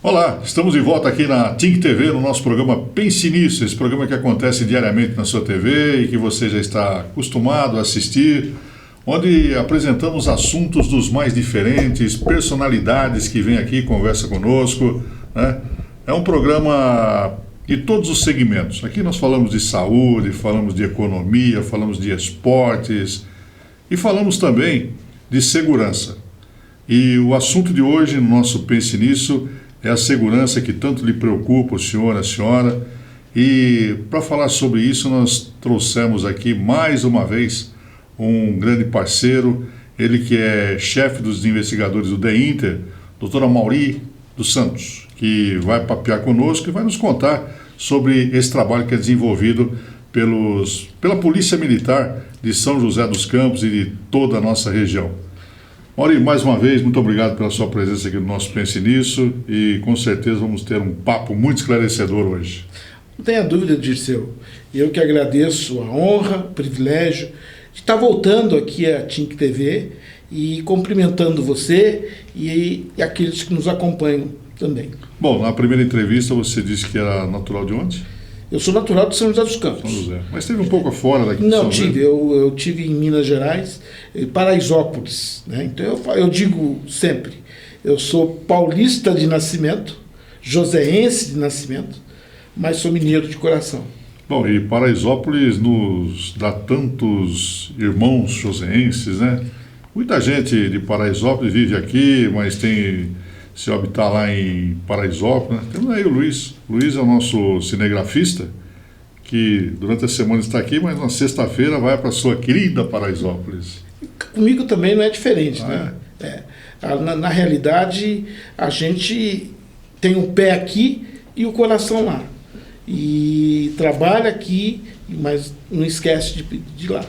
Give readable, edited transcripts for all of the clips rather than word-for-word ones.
Olá, estamos de volta aqui na TIM TV, no nosso programa Pense Nisso, esse programa que acontece diariamente na sua TV e que você já está acostumado a assistir, onde apresentamos assuntos dos mais diferentes, personalidades que vêm aqui e conversam conosco, né? É um programa de todos os segmentos. Aqui nós falamos de saúde, falamos de economia, falamos de esportes e falamos também de segurança. E o assunto de hoje, no nosso Pense Nisso, é a segurança que tanto lhe preocupa, o senhor, a senhora. E para falar sobre isso, nós trouxemos aqui mais uma vez um grande parceiro, ele que é chefe dos investigadores do DEINTER, doutor Amaury dos Santos, que vai papear conosco e vai nos contar sobre esse trabalho que é desenvolvido pela Polícia Militar de São José dos Campos e de toda a nossa região. Amaury, mais uma vez, muito obrigado pela sua presença aqui no nosso Pense Nisso e com certeza vamos ter um papo muito esclarecedor hoje. Não tenha dúvida, Dirceu. Eu que agradeço a honra, o privilégio de estar voltando aqui à TIM TV e cumprimentando você e aqueles que nos acompanham também. Bom, na primeira entrevista você disse que era natural de onde? Eu sou natural de São José dos Campos. São José. Mas esteve um pouco fora daqui de Não, São José? tive. Eu tive em Minas Gerais, em Paraisópolis, né? Então eu digo sempre, eu sou paulista de nascimento, joseense de nascimento, mas sou mineiro de coração. Bom, e Paraisópolis nos dá tantos irmãos joseenses, né? Muita gente de Paraisópolis vive aqui, mas se habitar lá em Paraisópolis, né? Temos aí o Luiz. Luiz é o nosso cinegrafista, que durante a semana está aqui, mas na sexta-feira vai para a sua querida Paraisópolis. Comigo também não é diferente, né? Na realidade, a gente tem um pé aqui e o coração lá. E trabalha aqui, mas não esquece de ir lá.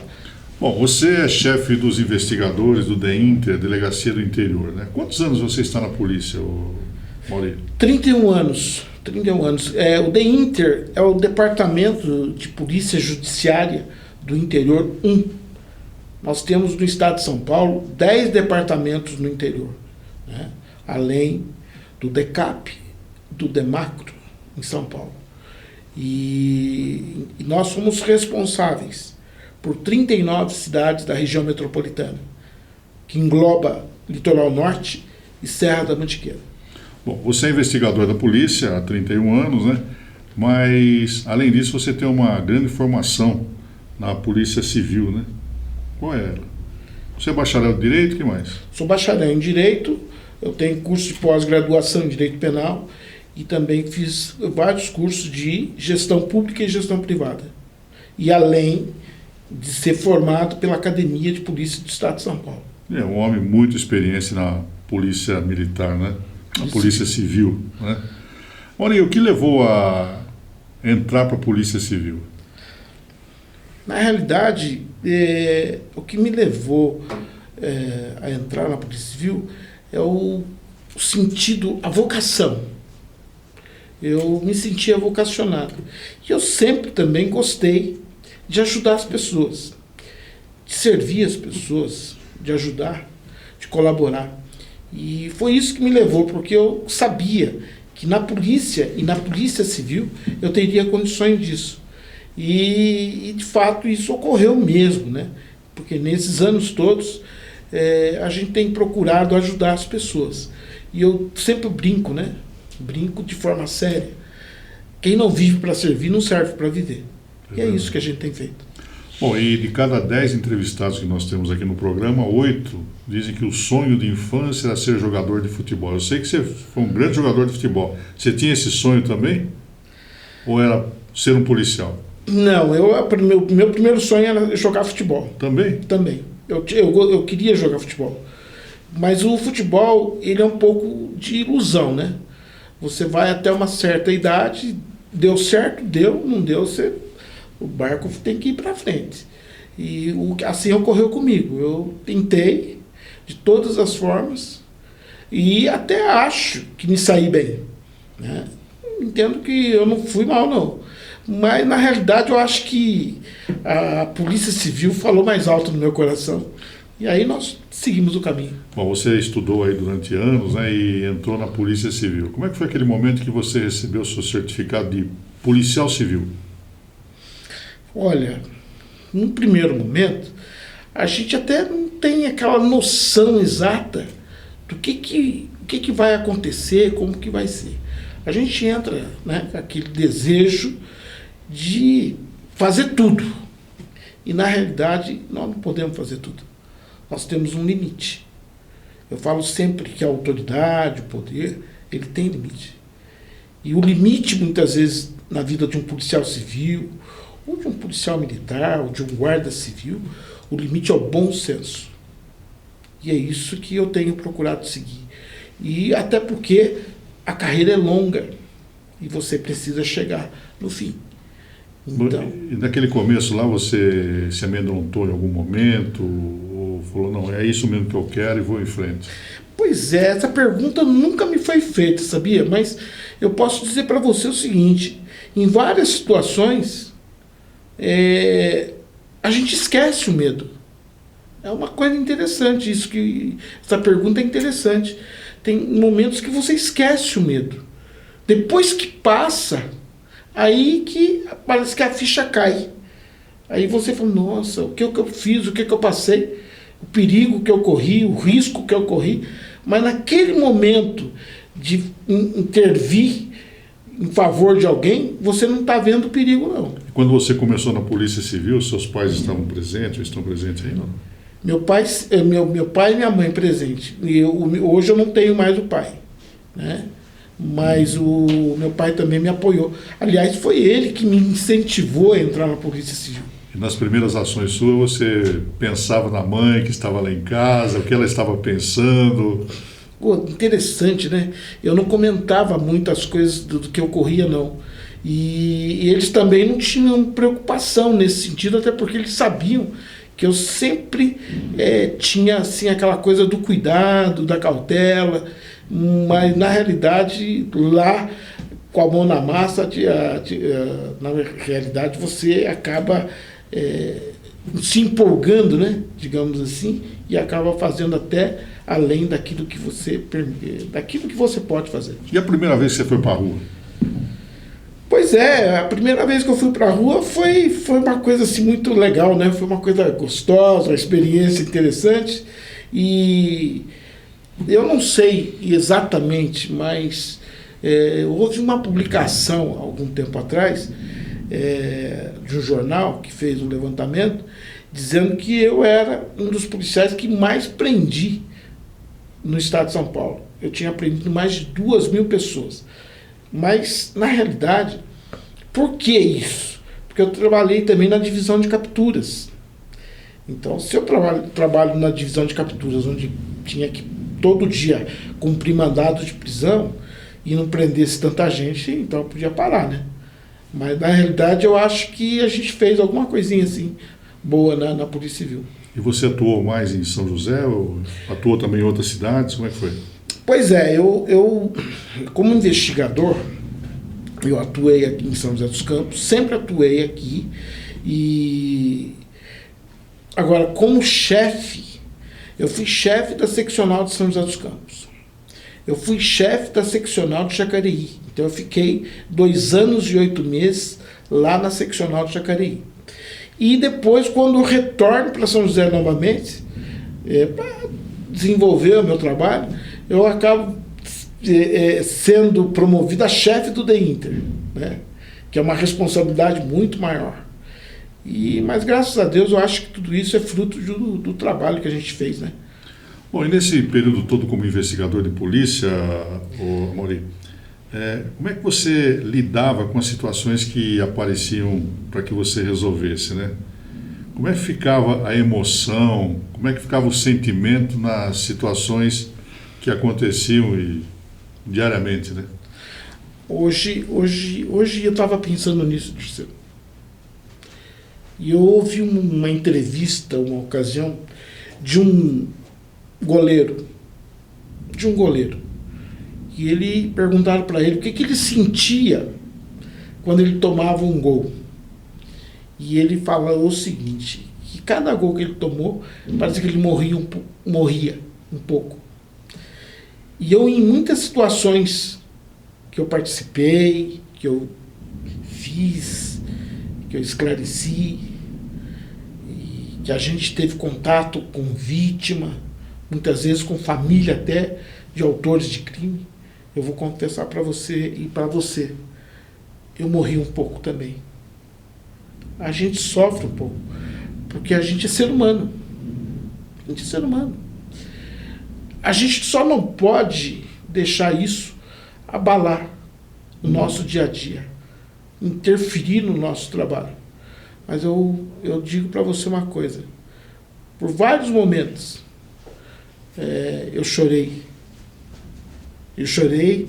Bom, você é chefe dos investigadores do DEINTER, Delegacia do Interior, né? Quantos anos você está na polícia, Amaury? 31 anos. 31 anos. O DEINTER é o Departamento de Polícia Judiciária do Interior 1. Nós temos no estado de São Paulo 10 departamentos no interior, né? Além do DECAP, do DEMACRO, em São Paulo. E nós somos responsáveis por 39 cidades da região metropolitana, que engloba Litoral Norte e Serra da Mantiqueira. Bom, você é investigador da polícia há 31 anos, né? Mas, além disso, você tem uma grande formação na Polícia Civil, né? Qual é ela? Você é bacharel em Direito, o que mais? Sou bacharel em Direito, eu tenho curso de pós-graduação em Direito Penal e também fiz vários cursos de Gestão Pública e Gestão Privada. E além de ser formado pela Academia de Polícia do Estado de São Paulo. É um homem muito experiente na Polícia Militar, né? Na Polícia Civil, né? Olha, o que levou a entrar para a Polícia Civil? Na realidade, o que me levou a entrar na Polícia Civil é o sentido, a vocação. Eu me sentia vocacionado. E eu sempre também gostei de ajudar as pessoas, de servir as pessoas, de ajudar, de colaborar. E foi isso que me levou, porque eu sabia que na polícia e na Polícia Civil eu teria condições disso. E de fato isso ocorreu mesmo, né? Porque nesses anos todos a gente tem procurado ajudar as pessoas. E eu sempre brinco, né? Brinco de forma séria. Quem não vive para servir não serve para viver. E é isso que a gente tem feito. Bom, e de cada 10 entrevistados que nós temos aqui no programa, 8 dizem que o sonho de infância era ser jogador de futebol. Eu sei que você foi um grande jogador de futebol. Você tinha esse sonho também? Ou era ser um policial? Não, meu primeiro sonho era jogar futebol. Também? Também. Eu queria jogar futebol. Mas o futebol, ele é um pouco de ilusão, né? Você vai até uma certa idade, deu certo, deu, não deu, o barco tem que ir para frente. E assim ocorreu comigo. Eu tentei de todas as formas e até acho que me saí bem, né? Entendo que eu não fui mal, não. Mas, na realidade, eu acho que a Polícia Civil falou mais alto no meu coração E aí nós seguimos o caminho. Bom, você estudou aí durante anos, né, e entrou na Polícia Civil. Como é que foi aquele momento que você recebeu o seu certificado de policial civil? Olha, num primeiro momento, a gente até não tem aquela noção exata do que vai acontecer, como que vai ser. A gente entra, né, com aquele desejo de fazer tudo. E, na realidade, nós não podemos fazer tudo. Nós temos um limite. Eu falo sempre que a autoridade, o poder, ele tem limite. E o limite, muitas vezes, na vida de um policial civil, ou de um policial militar, ou de um guarda civil, o limite é o bom senso. E é isso que eu tenho procurado seguir. E até porque a carreira é longa e você precisa chegar no fim. Então, e naquele começo lá você se amedrontou em algum momento ou falou, não, é isso mesmo que eu quero e vou em frente? Pois é, essa pergunta nunca me foi feita, sabia? Mas eu posso dizer para você o seguinte, em várias situações a gente esquece o medo. É uma coisa interessante isso, essa pergunta é interessante. Tem momentos que você esquece o medo. Depois que passa, aí que parece que a ficha cai. Aí você fala, nossa, o que eu fiz, o que eu passei, o perigo que eu corri, o risco que eu corri. Mas naquele momento de intervir em favor de alguém, você não está vendo o perigo, não. Quando você começou na Polícia Civil, seus pais estavam presentes ou estão presentes aí, não? Meu pai e minha mãe presentes. Hoje eu não tenho mais o pai, né? Mas o meu pai também me apoiou. Aliás, foi ele que me incentivou a entrar na Polícia Civil. E nas primeiras ações suas, você pensava na mãe que estava lá em casa, o que ela estava pensando? Pô, interessante, né? Eu não comentava muitas coisas do que ocorria, não. E eles também não tinham preocupação nesse sentido, até porque eles sabiam que eu sempre tinha assim, aquela coisa do cuidado, da cautela, mas na realidade lá com a mão na massa na realidade você acaba se empolgando, né, digamos assim, e acaba fazendo até além daquilo que você pode fazer. E a primeira vez que você foi para a rua? Pois é, a primeira vez que eu fui para a rua foi uma coisa assim muito legal, né? Foi uma coisa gostosa, uma experiência interessante. E eu não sei exatamente, mas houve uma publicação algum tempo atrás de um jornal que fez um levantamento dizendo que eu era um dos policiais que mais prendi no estado de São Paulo. Eu tinha prendido mais de 2.000 pessoas. Mas, na realidade, por que isso? Porque eu trabalhei também na divisão de capturas. Então, se eu trabalho na divisão de capturas, onde tinha que todo dia cumprir mandado de prisão e não prendesse tanta gente, então eu podia parar, né? Mas, na realidade, eu acho que a gente fez alguma coisinha assim boa na Polícia Civil. E você atuou mais em São José ou atuou também em outras cidades? Como é que foi? Pois é, eu como investigador, eu atuei aqui em São José dos Campos, sempre atuei aqui, e agora como chefe, eu fui chefe da seccional de São José dos Campos, eu fui chefe da seccional de Jacareí, então eu fiquei 2 anos e 8 meses lá na seccional de Jacareí. E depois, quando eu retorno para São José novamente, para desenvolver o meu trabalho, eu acabo sendo promovido a chefe do DEINTER, né? Que é uma responsabilidade muito maior. Mas graças a Deus eu acho que tudo isso é fruto do trabalho que a gente fez, né? Bom, e nesse período todo como investigador de polícia, Amaury, como é que você lidava com as situações que apareciam para que você resolvesse, né? Como é que ficava a emoção, como é que ficava o sentimento nas situações que aconteciam diariamente, né? Hoje eu estava pensando nisso, Dirceu. E eu ouvi uma entrevista, uma ocasião, de um goleiro. E ele perguntaram para ele o que ele sentia quando ele tomava um gol. E ele falou o seguinte, que cada gol que ele tomou, parece que ele morria um pouco. E eu, em muitas situações que eu participei, que eu fiz, que eu esclareci, e que a gente teve contato com vítima, muitas vezes com família até de autores de crime, eu vou confessar para você e para você, eu morri um pouco também. A gente sofre um pouco, porque a gente é ser humano. A gente é ser humano. A gente só não pode deixar isso abalar o nosso dia a dia, interferir no nosso trabalho. Mas eu digo para você uma coisa. Por vários momentos, eu chorei. Eu chorei.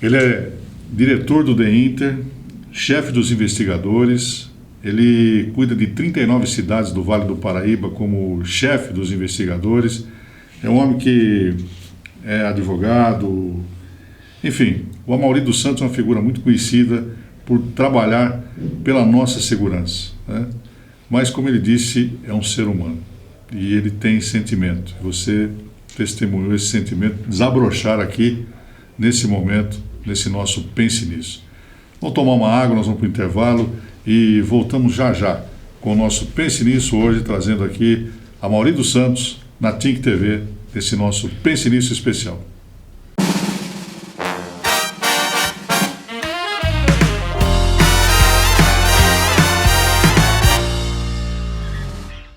Ele é diretor do The Inter, chefe dos investigadores. Ele cuida de 39 cidades do Vale do Paraíba como chefe dos investigadores. É um homem que é advogado. Enfim, o Amaury dos Santos é uma figura muito conhecida por trabalhar pela nossa segurança, né? Mas, como ele disse, é um ser humano e ele tem sentimento. Você testemunhou esse sentimento desabrochar aqui nesse momento, nesse nosso Pense Nisso. Vamos tomar uma água, nós vamos para o intervalo e voltamos já já com o nosso Pense Nisso, hoje trazendo aqui Amaury dos Santos na TINC TV, esse nosso Pense Nisso especial.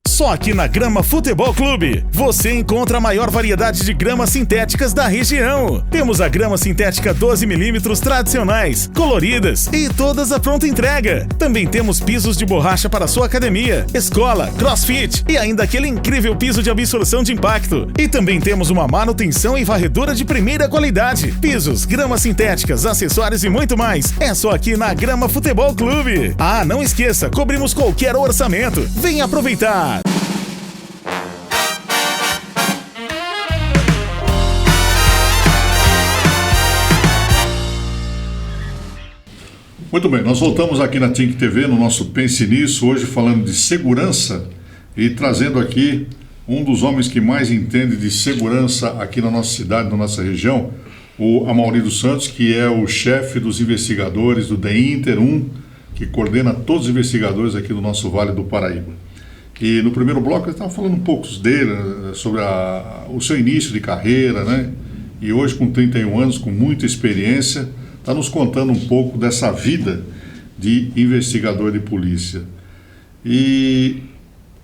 Só aqui na Grama Futebol Clube você encontra a maior variedade de gramas sintéticas da região. Temos a grama sintética 12mm tradicionais, coloridas e todas à pronta entrega. Também temos pisos de borracha para sua academia, escola, crossfit e ainda aquele incrível piso de absorção de impacto. E também temos uma manutenção e varredura de primeira qualidade. Pisos, gramas sintéticas, acessórios e muito mais. É só aqui na Grama Futebol Clube. Ah, não esqueça, cobrimos qualquer orçamento. Venha aproveitar! Muito bem, nós voltamos aqui na TINC TV, no nosso Pense Nisso, hoje falando de segurança e trazendo aqui um dos homens que mais entende de segurança aqui na nossa cidade, na nossa região, o Amaury dos Santos, que é o chefe dos investigadores do The Inter 1, que coordena todos os investigadores aqui do nosso Vale do Paraíba. E no primeiro bloco eu estava falando um pouco dele, sobre o seu início de carreira, né? E hoje com 31 anos, com muita experiência, está nos contando um pouco dessa vida de investigador de polícia. E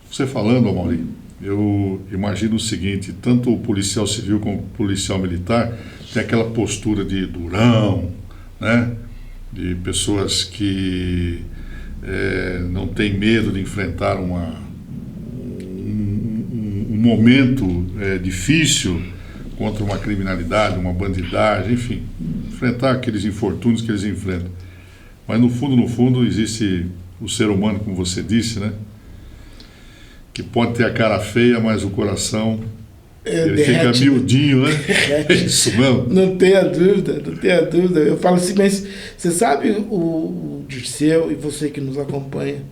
você falando, Amaury, eu imagino o seguinte, tanto o policial civil como o policial militar tem aquela postura de durão, né? De pessoas que não têm medo de enfrentar um momento difícil contra uma criminalidade, uma bandidagem, enfim, enfrentar aqueles infortúnios que eles enfrentam. Mas no fundo existe o ser humano, como você disse, né? Que pode ter a cara feia, mas o coração ele fica miudinho, né? É isso mesmo? Não tenha dúvida, não tenha dúvida. Eu falo assim, mas você sabe, o Dirceu e você que nos acompanha,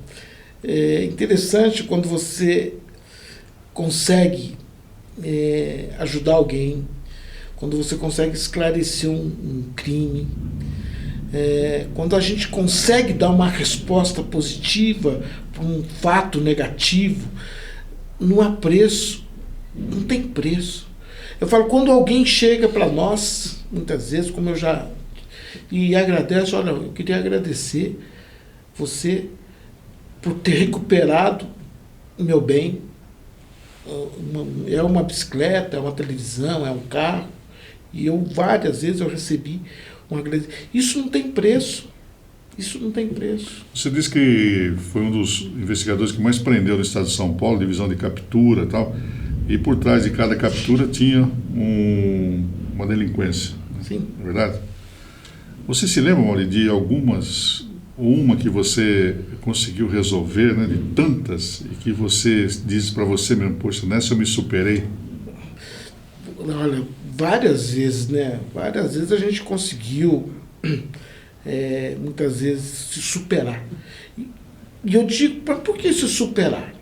é interessante quando você consegue ajudar alguém, quando você consegue esclarecer um crime, quando a gente consegue dar uma resposta positiva para um fato negativo, não há preço, não tem preço. Eu falo, quando alguém chega para nós, muitas vezes, como eu já, e agradece, olha, eu queria agradecer você por ter recuperado o meu bem. É uma bicicleta, é uma televisão, é um carro, e várias vezes eu recebi um agradecimento. Isso não tem preço. Isso não tem preço. Você disse que foi um dos investigadores que mais prendeu no estado de São Paulo, divisão de captura e tal, e por trás de cada captura tinha uma delinquência. Sim. É verdade? Você se lembra, Amaury, de uma que você conseguiu resolver, né, de tantas, e que você diz para você mesmo, poxa, nessa eu me superei? Olha, várias vezes, né? Várias vezes a gente conseguiu muitas vezes se superar. E eu digo, mas por que se superar?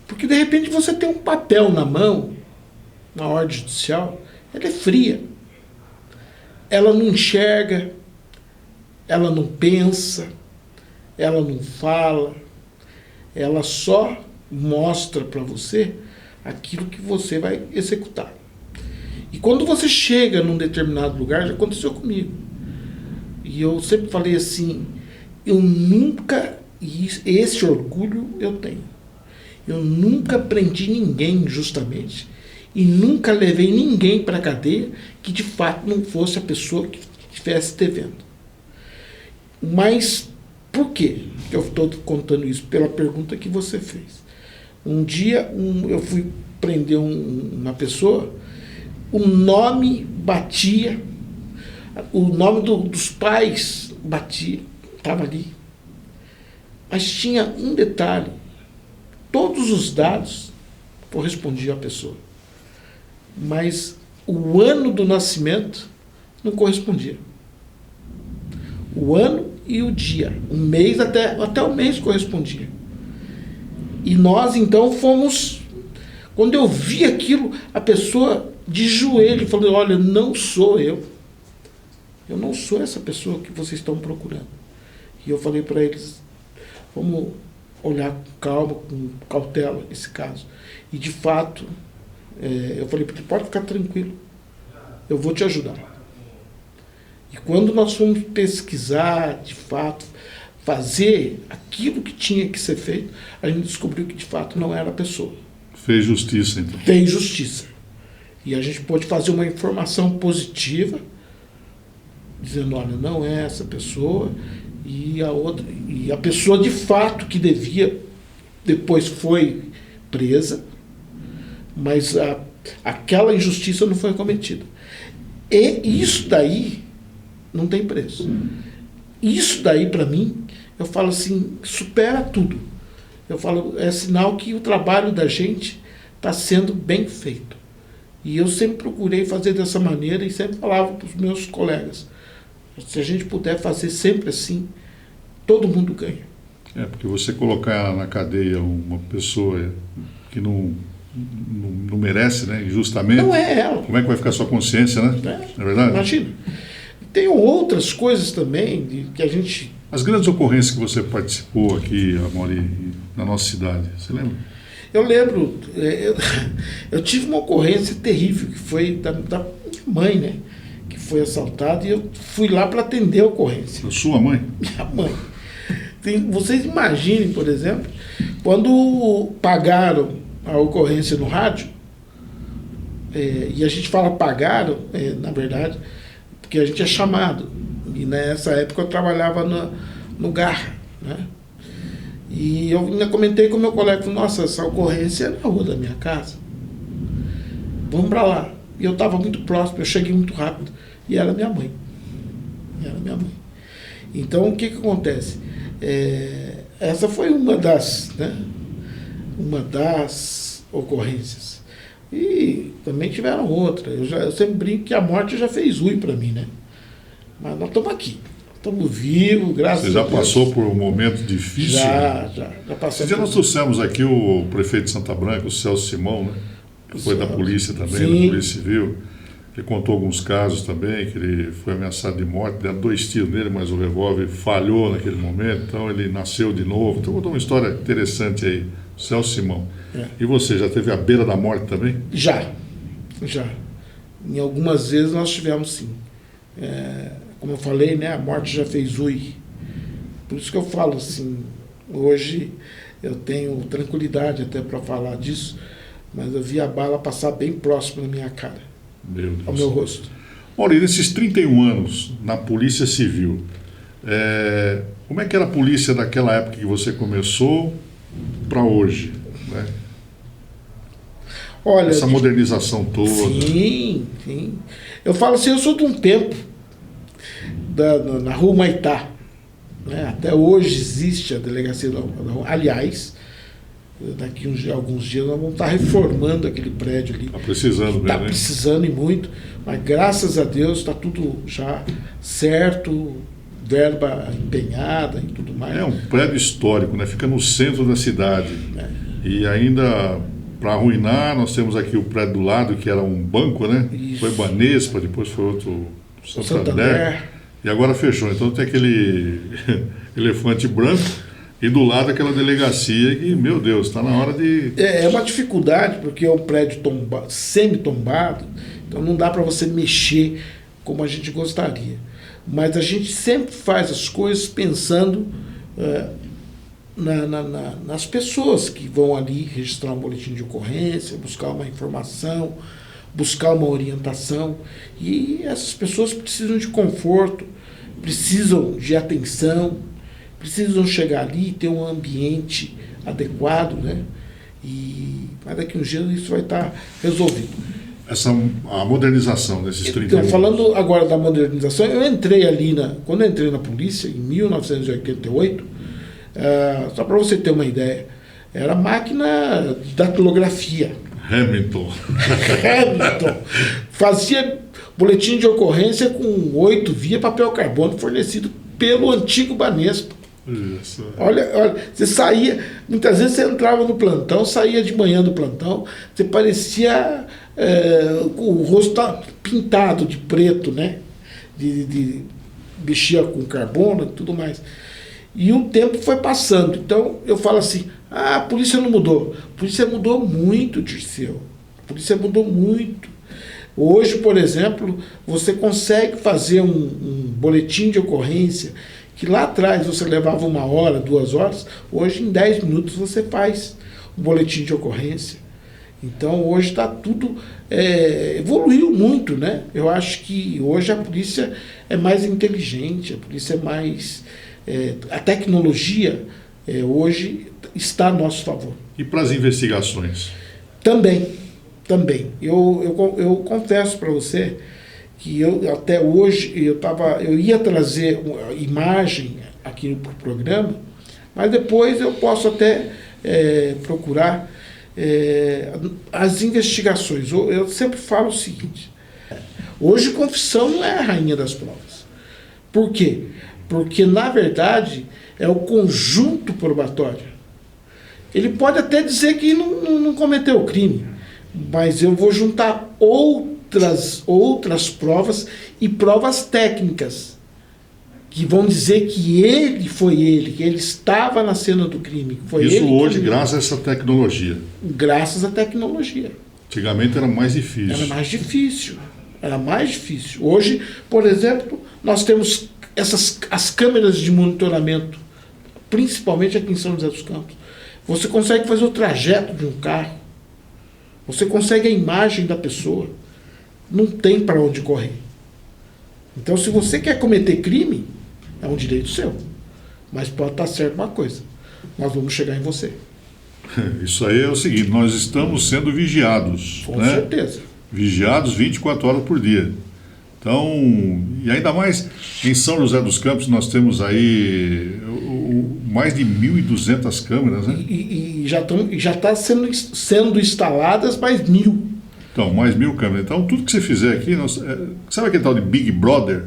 Porque de repente você tem um papel na mão, na ordem judicial, ela é fria. Ela não enxerga, ela não pensa, ela não fala, ela só mostra para você aquilo que você vai executar. E quando você chega num determinado lugar, já aconteceu comigo. E eu sempre falei assim, eu nunca, e esse orgulho eu tenho, eu nunca prendi ninguém injustamente e nunca levei ninguém para a cadeia que de fato não fosse a pessoa que estivesse devendo. Mas por quê que eu estou contando isso? Pela pergunta que você fez. Um dia eu fui prender uma pessoa, o nome batia, o nome dos pais batia, estava ali. Mas tinha um detalhe, todos os dados correspondiam à pessoa. Mas o ano do nascimento não correspondia. O ano e o dia. O mês, até o mês correspondia. E nós, então, fomos... Quando eu vi aquilo, a pessoa de joelho falou, olha, não sou eu. Eu não sou essa pessoa que vocês estão procurando. E eu falei para eles, vamos olhar com calma, com cautela esse caso. E, de fato, eu falei, pode ficar tranquilo, eu vou te ajudar. E quando nós fomos pesquisar, de fato, fazer aquilo que tinha que ser feito, a gente descobriu que, de fato, não era a pessoa. Fez justiça, então. Fez justiça. E a gente pôde fazer uma informação positiva, dizendo, olha, não é essa pessoa, e a pessoa, de fato, que devia, depois foi presa, mas aquela injustiça não foi cometida. E isso daí não tem preço. Isso daí, para mim, eu falo assim, supera tudo. Eu falo, é sinal que o trabalho da gente está sendo bem feito. E eu sempre procurei fazer dessa maneira e sempre falava para os meus colegas, se a gente puder fazer sempre assim, todo mundo ganha. Porque você colocar na cadeia uma pessoa que não merece, né, injustamente... Não é ela. Como é que vai ficar a sua consciência, né? Não é verdade? Imagina. Tem outras coisas também que a gente... As grandes ocorrências que você participou aqui, Amaury, na nossa cidade, você lembra? Eu lembro, eu tive uma ocorrência terrível, que foi da minha mãe, né? Que foi assaltada, e eu fui lá para atender a ocorrência. A sua mãe? Minha mãe. Vocês imaginem, por exemplo, quando pagaram a ocorrência no rádio, e a gente fala pagaram, na verdade, porque a gente é chamado. E nessa época eu trabalhava no Garra, né? E eu ainda comentei com o meu colega, nossa, essa ocorrência é na rua da minha casa. Vamos para lá. E eu estava muito próximo, eu cheguei muito rápido. E era minha mãe. Então, o que acontece? Essa foi uma das ocorrências. E também tiveram outras. Eu sempre brinco que a morte já fez ui para mim, né? Mas nós estamos aqui. Estamos vivos, graças a Deus. Você já passou por um momento difícil? Já passou. Já nós trouxemos aqui o prefeito de Santa Branca, o Celso Simão, né? Que foi da polícia também, da Polícia Civil. Ele contou alguns casos também, que ele foi ameaçado de morte, deram 2 tiros nele, mas o revólver falhou naquele momento, então ele nasceu de novo. Então contou uma história interessante aí, o Celso Simão. E você, já teve à beira da morte também? Já. Em algumas vezes nós tivemos, sim. Como eu falei, né, a morte já fez ui. Por isso que eu falo assim, hoje eu tenho tranquilidade até para falar disso, mas eu vi a bala passar bem próximo da minha cara, ao meu rosto. Olha, nesses 31 anos na Polícia Civil, como é que era a polícia daquela época que você começou para hoje, né? Olha, essa modernização toda. Sim. Eu falo assim, eu sou de um tempo na Rua Humaitá, né? Até hoje existe a delegacia da aliás, daqui alguns dias nós vamos estar reformando aquele prédio ali. Está precisando mesmo, Está precisando e muito, mas graças a Deus está tudo já certo, verba empenhada e tudo mais. É um prédio histórico, né? Fica no centro da cidade. E ainda, para arruinar, nós temos aqui o prédio do lado, que era um banco, né? Isso. Foi Banespa, depois foi outro Santander. Santander. E agora fechou. Então tem aquele elefante branco e do lado aquela delegacia que, meu Deus, está na hora de... É uma dificuldade, porque é um prédio semi-tombado, então não dá para você mexer como a gente gostaria. Mas a gente sempre faz as coisas pensando nas pessoas que vão ali registrar um boletim de ocorrência, buscar uma informação, buscar uma orientação. E essas pessoas precisam de conforto, precisam de atenção, precisam chegar ali e ter um ambiente adequado, né? Mas daqui a um dia isso vai estar resolvido. A modernização desses 30 Então, anos. falando agora da modernização, eu entrei ali, quando eu entrei na polícia, em 1988, só para você ter uma ideia, era máquina de datilografia. Hamilton. Fazia boletim de ocorrência com 8 via papel carbono fornecido pelo antigo Banespa. Isso. Olha, você saía, muitas vezes você entrava no plantão, saía de manhã do plantão, você parecia com o rosto pintado de preto, né? Mexia com carbono e tudo mais. E o tempo foi passando. Então eu falo assim, a polícia não mudou. A polícia mudou muito, Dirceu. A polícia mudou muito. Hoje, por exemplo, você consegue fazer um boletim de ocorrência que lá atrás você levava 1 hora, 2 horas, hoje em 10 minutos você faz um boletim de ocorrência. Então hoje está tudo, evoluiu muito, né? Eu acho que hoje a polícia é mais inteligente, a polícia é mais... a tecnologia hoje está a nosso favor. E para as investigações? Também. Eu confesso para você que eu até hoje eu ia trazer uma imagem aqui para o programa, mas depois eu posso até procurar as investigações. Eu sempre falo o seguinte, hoje confissão não é a rainha das provas. Por quê? Porque, na verdade, é o conjunto probatório. Ele pode até dizer que não cometeu o crime, mas eu vou juntar outras provas e provas técnicas que vão dizer que que ele estava na cena do crime. Isso hoje, graças a essa tecnologia. Graças à tecnologia. Antigamente era mais difícil. Era mais difícil. Hoje, por exemplo, nós temos as câmeras de monitoramento, principalmente aqui em São José dos Campos. Você consegue fazer o trajeto de um carro. Você consegue a imagem da pessoa. Não tem para onde correr. Então, se você quer cometer crime, é um direito seu. Mas pode estar certo uma coisa. Nós vamos chegar em você. Isso aí é o seguinte, nós estamos sendo vigiados. Com certeza. Vigiados 24 horas por dia. Então, e ainda mais em São José dos Campos, nós temos aí mais de 1.200 câmeras, né? E já está sendo instaladas mais 1.000. Então, mais 1.000 câmeras. Então, tudo que você fizer aqui, sabe aquele tal de Big Brother?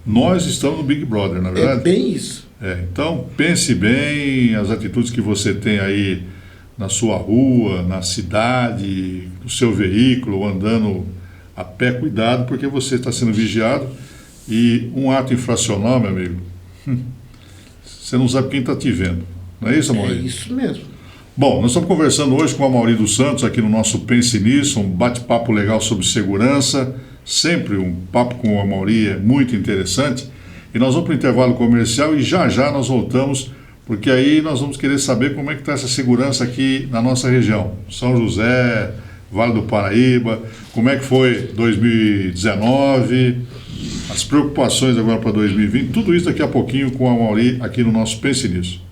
Nós estamos no Big Brother, na verdade? É bem isso. Então, pense bem as atitudes que você tem aí na sua rua, na cidade, no seu veículo, andando a pé, cuidado, porque você está sendo vigiado. E um ato infracional, meu amigo, você não sabe quem está te vendo. Não é isso, Amaury? É isso mesmo. Bom, nós estamos conversando hoje com o Amaury dos Santos, aqui no nosso Pense Nisso, um bate-papo legal sobre segurança. Sempre um papo com o Amaury é muito interessante. E nós vamos para o intervalo comercial e já nós voltamos, porque aí nós vamos querer saber como é que está essa segurança aqui na nossa região. São José, Vale do Paraíba, como é que foi 2019, as preocupações agora para 2020, tudo isso daqui a pouquinho com o Amaury aqui no nosso Pense Nisso.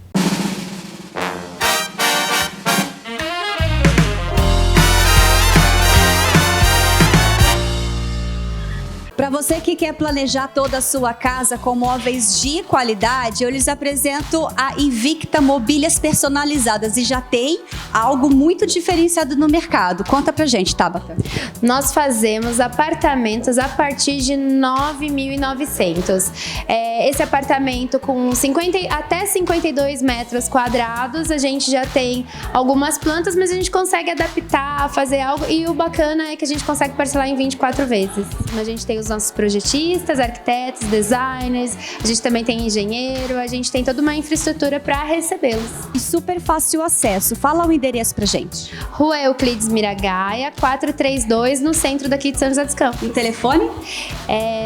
Para você você que quer planejar toda a sua casa com móveis de qualidade, eu lhes apresento a Invicta Mobílias Personalizadas e já tem algo muito diferenciado no mercado. Conta pra gente, Tabata. Nós fazemos apartamentos a partir de 9.900. Esse apartamento com até 52 metros quadrados, a gente já tem algumas plantas, mas a gente consegue adaptar, fazer algo, e o bacana é que a gente consegue parcelar em 24 vezes. A gente tem os nossos projetistas, arquitetos, designers, a gente também tem engenheiro, a gente tem toda uma infraestrutura para recebê-los. E super fácil acesso. Fala o endereço pra gente. Rua Euclides Miragaia, 432, no centro daqui de São José dos Campos. E o telefone?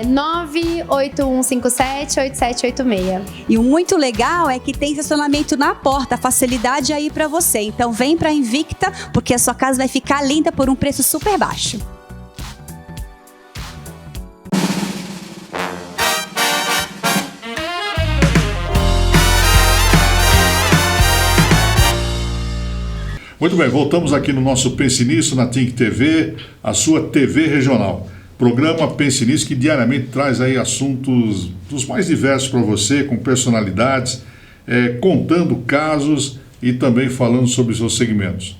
981578786. E o muito legal é que tem estacionamento na porta, facilidade aí pra você. Então vem pra Invicta, porque a sua casa vai ficar linda por um preço super baixo. Muito bem, voltamos aqui no nosso Pense Nisso, na TINC TV, a sua TV regional. Programa Pense Nisso que diariamente traz aí assuntos dos mais diversos para você, com personalidades, contando casos e também falando sobre os seus segmentos.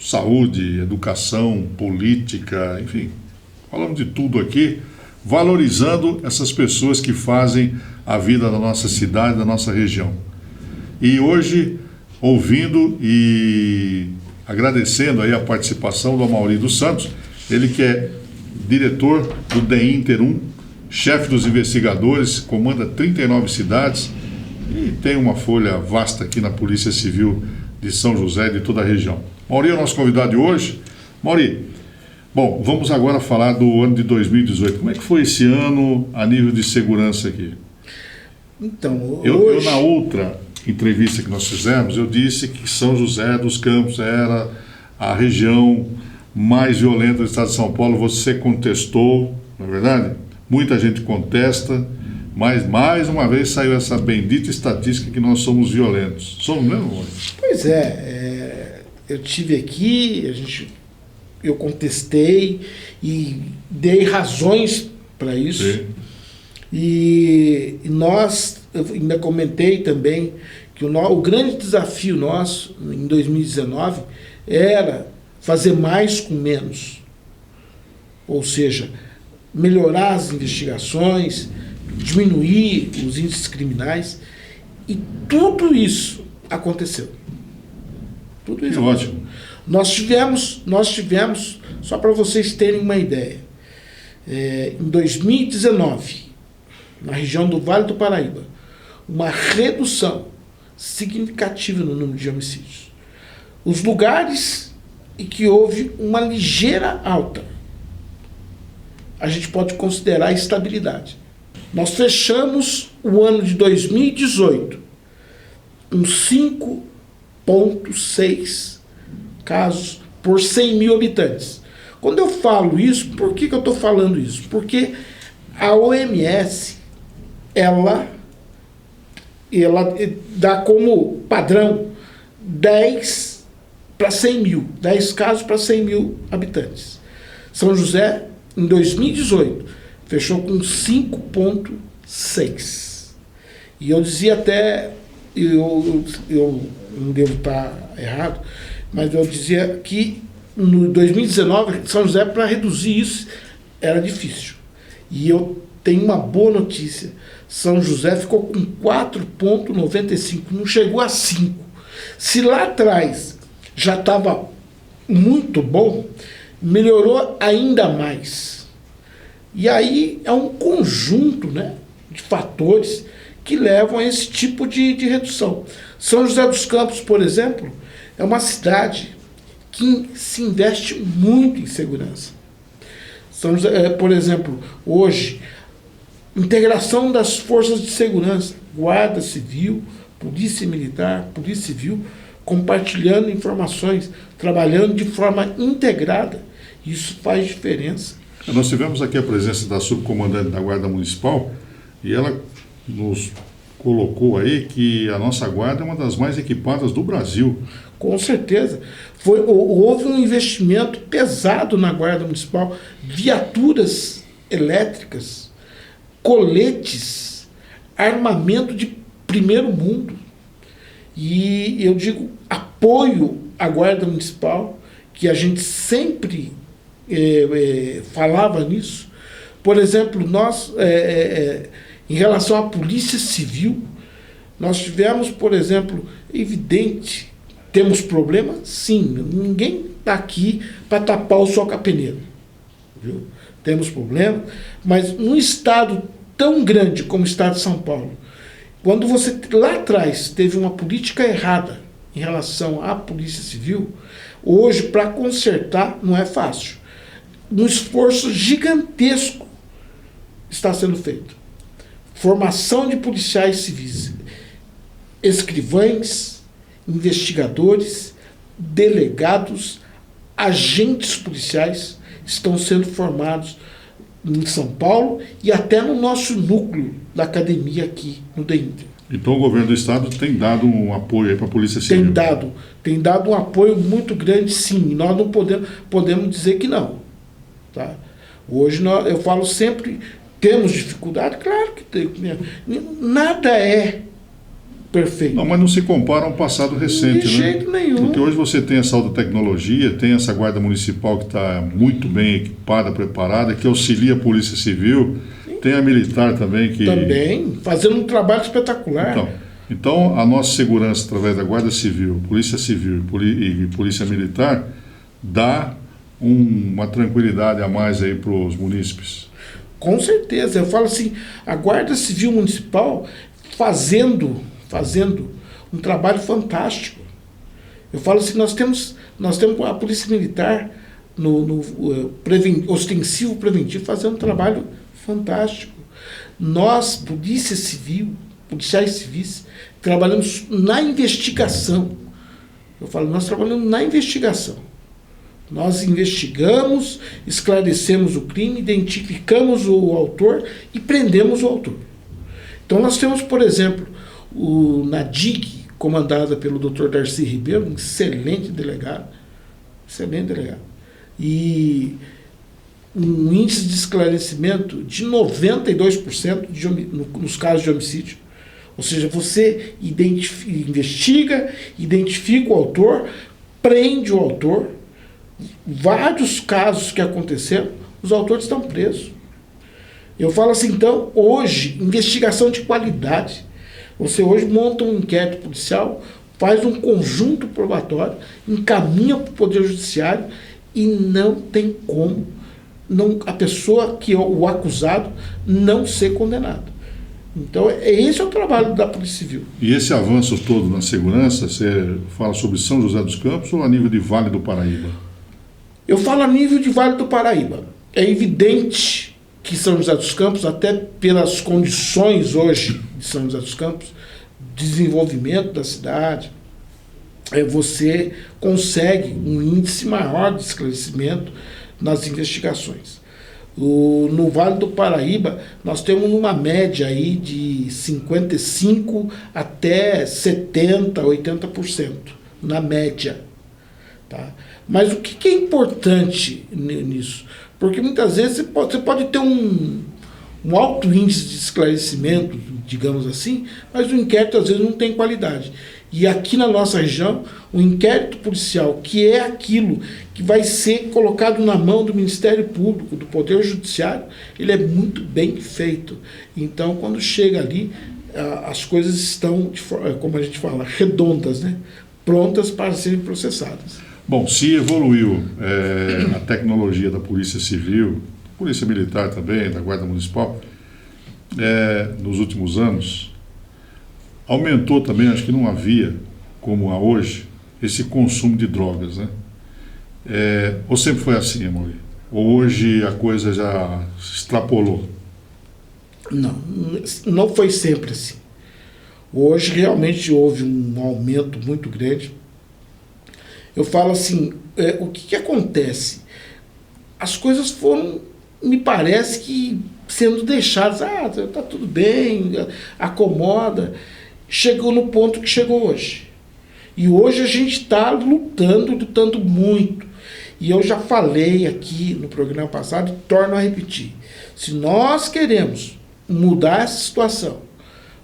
Saúde, educação, política, enfim, falando de tudo aqui, valorizando essas pessoas que fazem a vida da nossa cidade, da nossa região. E hoje, ouvindo e agradecendo aí a participação do Amaury dos Santos, ele que é diretor do DEINTER 1, chefe dos investigadores, comanda 39 cidades e tem uma folha vasta aqui na Polícia Civil de São José e de toda a região. Amaury é o nosso convidado de hoje. Amaury, bom, vamos agora falar do ano de 2018. Como é que foi esse ano a nível de segurança aqui? Então, eu na outra entrevista que nós fizemos, eu disse que São José dos Campos era a região mais violenta do estado de São Paulo. Você contestou, não é verdade? Muita gente contesta, mas mais uma vez saiu essa bendita estatística que nós somos violentos. Somos mesmo? Pois eu tive aqui, eu contestei e dei razões para isso. Sim. E eu ainda comentei também que o grande desafio nosso em 2019 era fazer mais com menos. Ou seja, melhorar as investigações, diminuir os índices criminais, e tudo isso aconteceu. Tudo isso. Ótimo. Nós tivemos, só para vocês terem uma ideia, em 2019, na região do Vale do Paraíba, uma redução significativa no número de homicídios. Os lugares em que houve uma ligeira alta, a gente pode considerar estabilidade. Nós fechamos o ano de 2018 com 5,6 casos por 100 mil habitantes. Quando eu falo isso, por que eu estou falando isso? Porque a OMS, ela dá como padrão 10 para 100 mil, 10 casos para 100 mil habitantes. São José, em 2018, fechou com 5,6. E eu dizia até, eu não devo estar errado, mas eu dizia que no 2019, São José, para reduzir isso, era difícil. E eu tenho uma boa notícia. São José ficou com 4,95, não chegou a 5. Se lá atrás já estava muito bom, melhorou ainda mais. E aí é um conjunto, né, de fatores que levam a esse tipo de redução. São José dos Campos, por exemplo, é uma cidade que se investe muito em segurança. São José, por exemplo, hoje, integração das forças de segurança, Guarda Civil, Polícia Militar, Polícia Civil, compartilhando informações, trabalhando de forma integrada. Isso faz diferença. Nós tivemos aqui a presença da subcomandante da Guarda Municipal e ela nos colocou aí que a nossa guarda é uma das mais equipadas do Brasil. Com certeza. Houve um investimento pesado na Guarda Municipal, viaturas elétricas, coletes, armamento de primeiro mundo. E eu digo apoio à Guarda Municipal, que a gente sempre falava nisso. Por exemplo, nós, em relação à Polícia Civil, nós tivemos, por exemplo, evidente, temos problema? Sim, ninguém está aqui para tapar o sol com a peneira. Viu? Temos problema, mas num estado tão grande como o estado de São Paulo, quando você lá atrás teve uma política errada em relação à Polícia Civil, hoje, para consertar, não é fácil. Um esforço gigantesco está sendo feito. Formação de policiais civis, escrivães, investigadores, delegados, agentes policiais estão sendo formados em São Paulo e até no nosso núcleo da academia aqui no DEINTER. Então o governo do estado tem dado um apoio para a Polícia Civil? Tem dado um apoio muito grande, sim. Nós não podemos dizer que não. Tá? Hoje eu falo sempre, temos dificuldade? Claro que tem. Nada é perfeito. Não, mas não se compara a um passado recente, de jeito nenhum. Porque hoje você tem essa alta tecnologia, tem essa Guarda Municipal que está muito bem equipada, preparada, que auxilia a Polícia Civil, tem a militar também que... Também, fazendo um trabalho espetacular. Então a nossa segurança através da Guarda Civil, Polícia Civil e Polícia Militar dá uma tranquilidade a mais aí para os munícipes. Com certeza. Eu falo assim, a Guarda Civil Municipal fazendo um trabalho fantástico. Eu falo assim, nós temos a Polícia Militar no ostensivo preventivo fazendo um trabalho fantástico. Nós, Polícia Civil, policiais civis, trabalhamos na investigação. Eu falo, nós trabalhamos na investigação. Nós investigamos, esclarecemos o crime, identificamos o autor e prendemos o autor. Então nós temos, por exemplo, na DIG, comandada pelo Dr. Darcy Ribeiro, um excelente delegado, e um índice de esclarecimento de 92% nos casos de homicídio. Ou seja, você investiga, identifica o autor, prende o autor. Vários casos que aconteceram, os autores estão presos. Eu falo assim, então, hoje, investigação de qualidade. Você hoje monta um inquérito policial, faz um conjunto probatório, encaminha para o Poder Judiciário e não tem como a pessoa, o acusado, não ser condenado. Então, esse é o trabalho da Polícia Civil. E esse avanço todo na segurança, você fala sobre São José dos Campos ou a nível de Vale do Paraíba? Eu falo a nível de Vale do Paraíba. É evidente que São José dos Campos, até pelas condições hoje de São José dos Campos, desenvolvimento da cidade, você consegue um índice maior de esclarecimento nas investigações. No Vale do Paraíba, nós temos uma média aí de 55% até 70%, 80%, na média. Tá? Mas o que é importante nisso? Porque muitas vezes você pode ter um alto índice de esclarecimento, digamos assim, mas o inquérito às vezes não tem qualidade. E aqui na nossa região, o inquérito policial, que é aquilo que vai ser colocado na mão do Ministério Público, do Poder Judiciário, ele é muito bem feito. Então, quando chega ali, as coisas estão, como a gente fala, redondas, né? Prontas para serem processadas. Bom, se evoluiu a tecnologia da Polícia Civil, Polícia Militar também, da Guarda Municipal, nos últimos anos, aumentou também, acho que não havia, como há hoje, esse consumo de drogas, né? Ou sempre foi assim, Amaury? Ou hoje a coisa já extrapolou? Não foi sempre assim. Hoje realmente houve um aumento muito grande. Eu falo assim, o que acontece? As coisas foram, me parece que, sendo deixadas, tá tudo bem, acomoda. Chegou no ponto que chegou hoje. E hoje a gente está lutando muito. E eu já falei aqui no programa passado e torno a repetir. Se nós queremos mudar essa situação,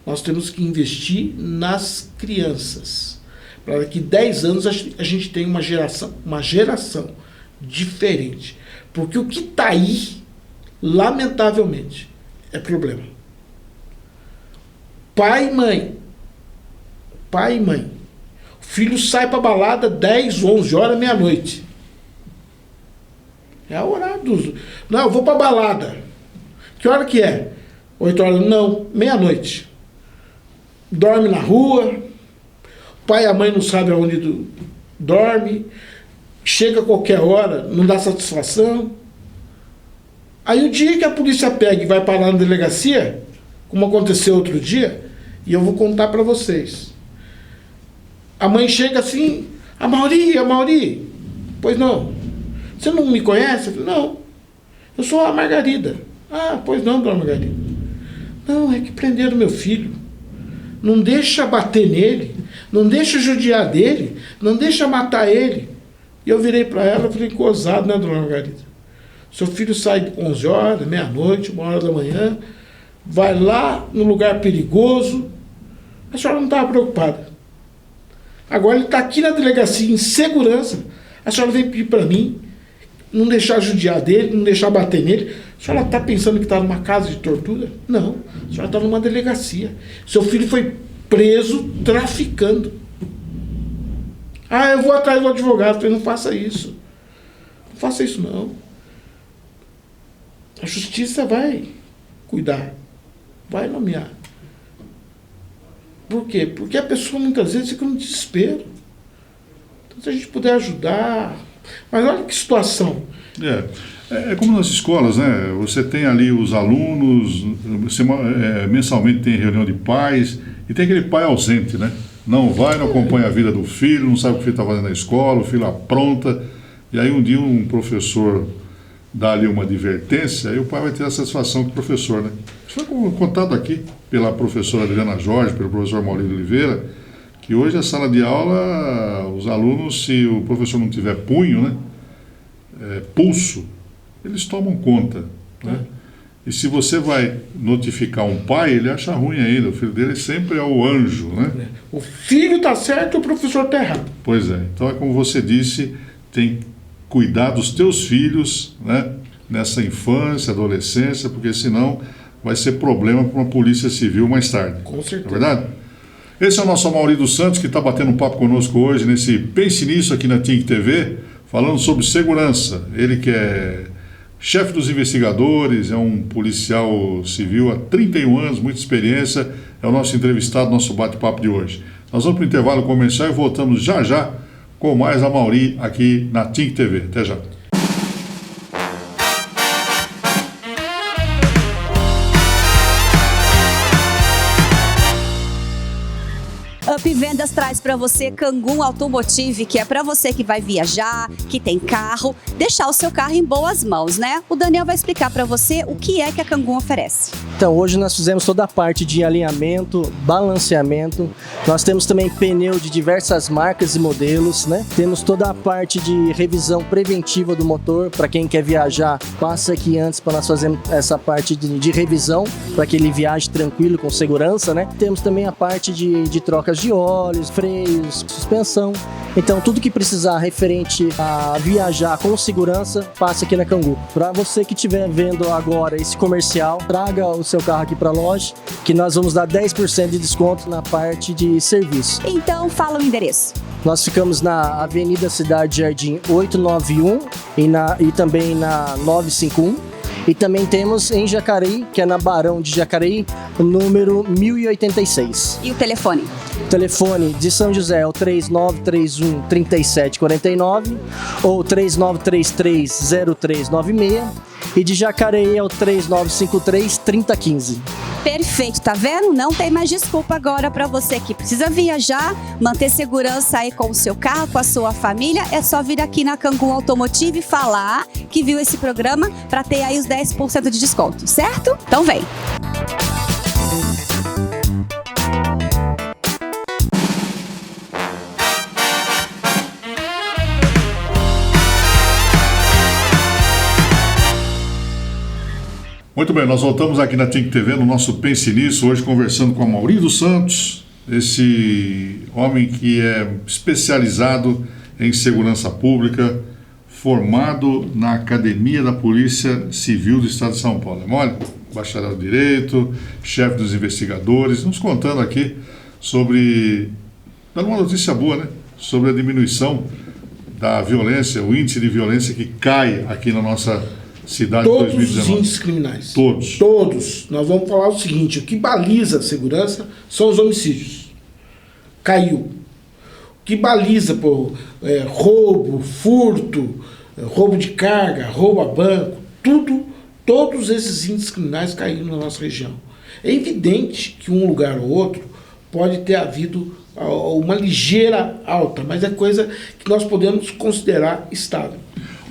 nós temos que investir nas crianças. Para daqui 10 anos a gente tenha uma geração diferente. Porque o que está aí, lamentavelmente, é problema. Pai e mãe. O filho sai para balada 10, 11 horas, meia-noite. É o horário dos... Não, eu vou para balada. Que hora que é? 8 horas? Não, meia-noite. Dorme na rua. O pai e a mãe não sabem aonde dorme. Chega a qualquer hora, não dá satisfação. Aí o dia que a polícia pega e vai parar na delegacia, como aconteceu outro dia, e eu vou contar para vocês. A mãe chega assim, a Mauri, pois não. Você não me conhece? Eu falei, não, eu sou a Margarida. Ah, pois não, dona Margarida. Não, é que prenderam meu filho. Não deixa bater nele, não deixa judiar dele, não deixa matar ele. E eu virei para ela e falei, gozado, né, dona Margarida? Seu filho sai 11 horas, meia-noite, 1 hora da manhã, vai lá no lugar perigoso. A senhora não estava preocupada. Agora ele está aqui na delegacia em segurança. A senhora vem pedir para mim não deixar judiar dele, não deixar bater nele. A senhora está pensando que está numa casa de tortura? Não, a senhora está numa delegacia. Seu filho foi preso traficando. Ah, eu vou atrás do advogado. Eu falei, não faça isso. Não faça isso, não. A justiça vai cuidar. Vai nomear. Por quê? Porque a pessoa muitas vezes fica no desespero. Então, se a gente puder ajudar... Mas olha que situação. É como nas escolas, né? Você tem ali os alunos, mensalmente tem reunião de pais, e tem aquele pai ausente, né? Não vai, não acompanha a vida do filho, não sabe o que o filho está fazendo na escola, o filho apronta, e aí um dia um professor dá ali uma advertência, aí o pai vai ter a satisfação com o professor, né? Isso foi contado aqui pela professora Adriana Jorge, pelo professor Maurício Oliveira, que hoje a sala de aula, os alunos, se o professor não tiver punho, né, pulso, eles tomam conta, né? E se você vai notificar um pai, ele acha ruim ainda, o filho dele sempre é o anjo, né? O filho está certo e o professor está errado. Pois é, então é como você disse, tem que cuidar dos teus filhos, né, nessa infância, adolescência, porque senão vai ser problema para uma polícia civil mais tarde. Com certeza. Não é verdade? Esse é o nosso Amaury dos Santos, que está batendo um papo conosco hoje, nesse Pense Nisso aqui na TIC TV, falando sobre segurança. Ele que é chefe dos investigadores, é um policial civil há 31 anos, muita experiência, é o nosso entrevistado, nosso bate-papo de hoje. Nós vamos para o intervalo comercial e voltamos já já com mais Amaury aqui na TIC TV. Até já. Up Vendas traz para você Kangoo Automotive, que é para você que vai viajar, que tem carro, deixar o seu carro em boas mãos, né? O Daniel vai explicar para você o que é que a Kangoo oferece. Então, hoje nós fizemos toda a parte de alinhamento, balanceamento. Nós temos também pneu de diversas marcas e modelos, né? Temos toda a parte de revisão preventiva do motor. Para quem quer viajar, passa aqui antes para nós fazermos essa parte de revisão, para que ele viaje tranquilo, com segurança, né? Temos também a parte de trocas de óleos, freios, suspensão. Então, tudo que precisar referente a viajar com segurança, passe aqui na Kangoo. Para você que estiver vendo agora esse comercial, traga o seu carro aqui para a loja, que nós vamos dar 10% de desconto na parte de serviço. Então, fala o endereço. Nós ficamos na Avenida Cidade Jardim 891 e também na 951. E também temos em Jacareí, que é na Barão de Jacareí, número 1086. E o telefone? O telefone de São José é o 3931-3749 ou 3933-0396. E de Jacareí é o 3953-3015. Perfeito, tá vendo? Não tem mais desculpa agora para você que precisa viajar, manter segurança aí com o seu carro, com a sua família. É só vir aqui na Kangoo Automotive e falar que viu esse programa para ter aí os 10% de desconto, certo? Então vem! Muito Muito bem, nós voltamos aqui na TIC TV, no nosso Pense Nisso, hoje conversando com a Mauri dos Santos, esse homem que é especializado em segurança pública, formado na Academia da Polícia Civil do Estado de São Paulo. É mole? Bacharel de Direito, chefe dos investigadores, nos contando aqui sobre, dando uma notícia boa, né? Sobre a diminuição da violência, o índice de violência que cai aqui na nossa cidade. Todos 2019. os índices criminais. Todos. Todos. Nós vamos falar o seguinte, o que baliza a segurança são os homicídios. Caiu. O que baliza por roubo, furto, roubo de carga, roubo a banco, todos esses índices criminais caíram na nossa região. É evidente que um lugar ou outro pode ter havido uma ligeira alta, mas é coisa que nós podemos considerar estável.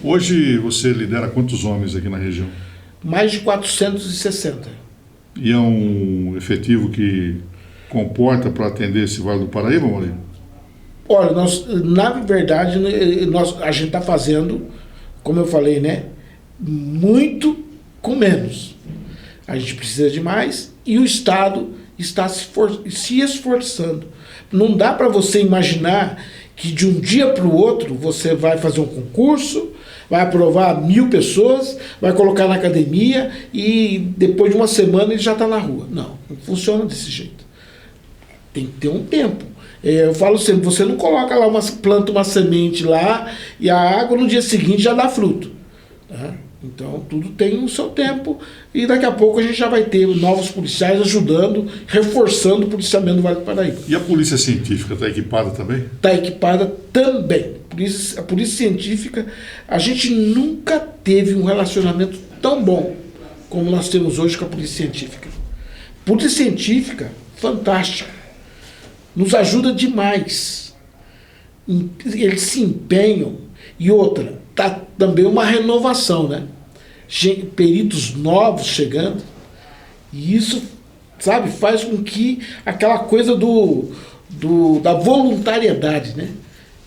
Hoje você lidera quantos homens aqui na região? Mais de 460. E é um efetivo que comporta para atender esse Vale do Paraíba, Maurício? Olha, na verdade, a gente está fazendo, como eu falei, né, muito com menos. A gente precisa de mais e o Estado está se esforçando. Não dá para você imaginar que de um dia para o outro você vai fazer um concurso, vai aprovar 1.000 pessoas, vai colocar na academia e depois de uma semana ele já está na rua. Não funciona desse jeito. Tem que ter um tempo. Eu falo sempre, você não coloca lá, planta uma semente lá e a água no dia seguinte já dá fruto. Tá? Então tudo tem o seu tempo e daqui a pouco a gente já vai ter novos policiais ajudando, reforçando o policiamento do Vale do Paraíba. E a polícia científica está equipada também? Está equipada também. A polícia científica, a gente nunca teve um relacionamento tão bom como nós temos hoje com a polícia científica. Polícia científica, fantástica. Nos ajuda demais. Eles se empenham. E outra, está também uma renovação, né? Peritos novos chegando. E isso, sabe, faz com que aquela coisa da voluntariedade, né?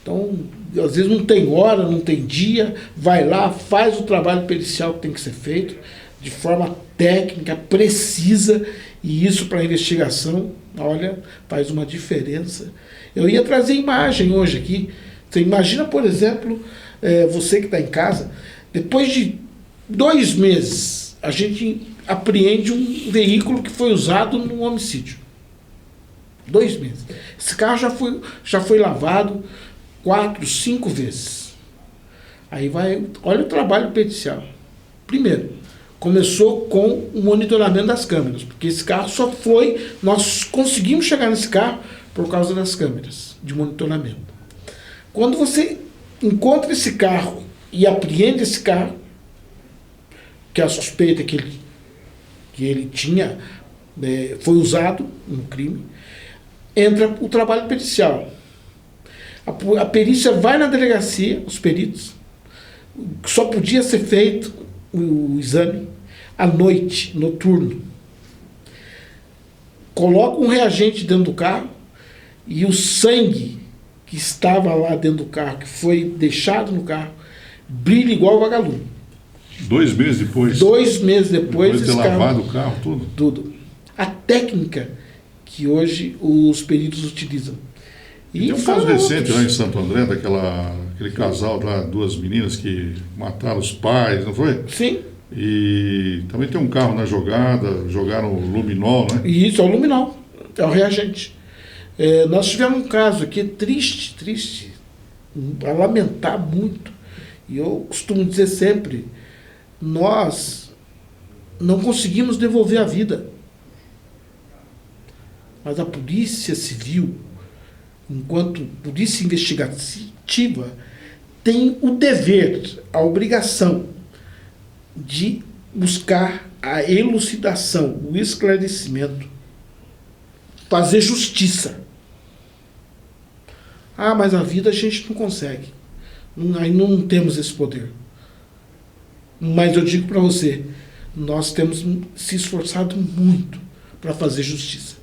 Então, às vezes não tem hora, não tem dia, vai lá, faz o trabalho pericial que tem que ser feito, de forma técnica, precisa, e isso para a investigação, olha, faz uma diferença. Eu ia trazer imagem hoje aqui. Você imagina, por exemplo, você que está em casa, depois de 2 meses, a gente apreende um veículo que foi usado num homicídio. 2 meses. Esse carro já foi lavado 4, 5 vezes. Aí olha o trabalho pericial. Primeiro, começou com o monitoramento das câmeras, porque esse carro nós conseguimos chegar nesse carro por causa das câmeras de monitoramento. Quando você encontra esse carro e apreende esse carro, que a suspeita que ele tinha, foi usado no crime, entra o trabalho pericial. A perícia vai na delegacia, os peritos, só podia ser feito o exame à noite, noturno. Coloca um reagente dentro do carro e o sangue que estava lá dentro do carro, que foi deixado no carro, brilha igual vagalume. 2 meses depois? 2 meses depois de ter lavado o carro, tudo? Tudo. A técnica que hoje os peritos utilizam. E tem um caso recente lá em Santo André, aquele casal lá, 2 meninas que mataram os pais, não foi? Sim. E também tem um carro na jogada, jogaram o luminol, né? Isso, é o luminol, é o reagente. Nós tivemos um caso aqui triste, a lamentar muito. E eu costumo dizer sempre, nós não conseguimos devolver a vida. Mas a Polícia Civil, enquanto polícia investigativa, tem o dever, a obrigação de buscar a elucidação, o esclarecimento, fazer justiça. Ah, mas a vida a gente não consegue. Aí não temos esse poder. Mas eu digo para você, nós temos se esforçado muito para fazer justiça.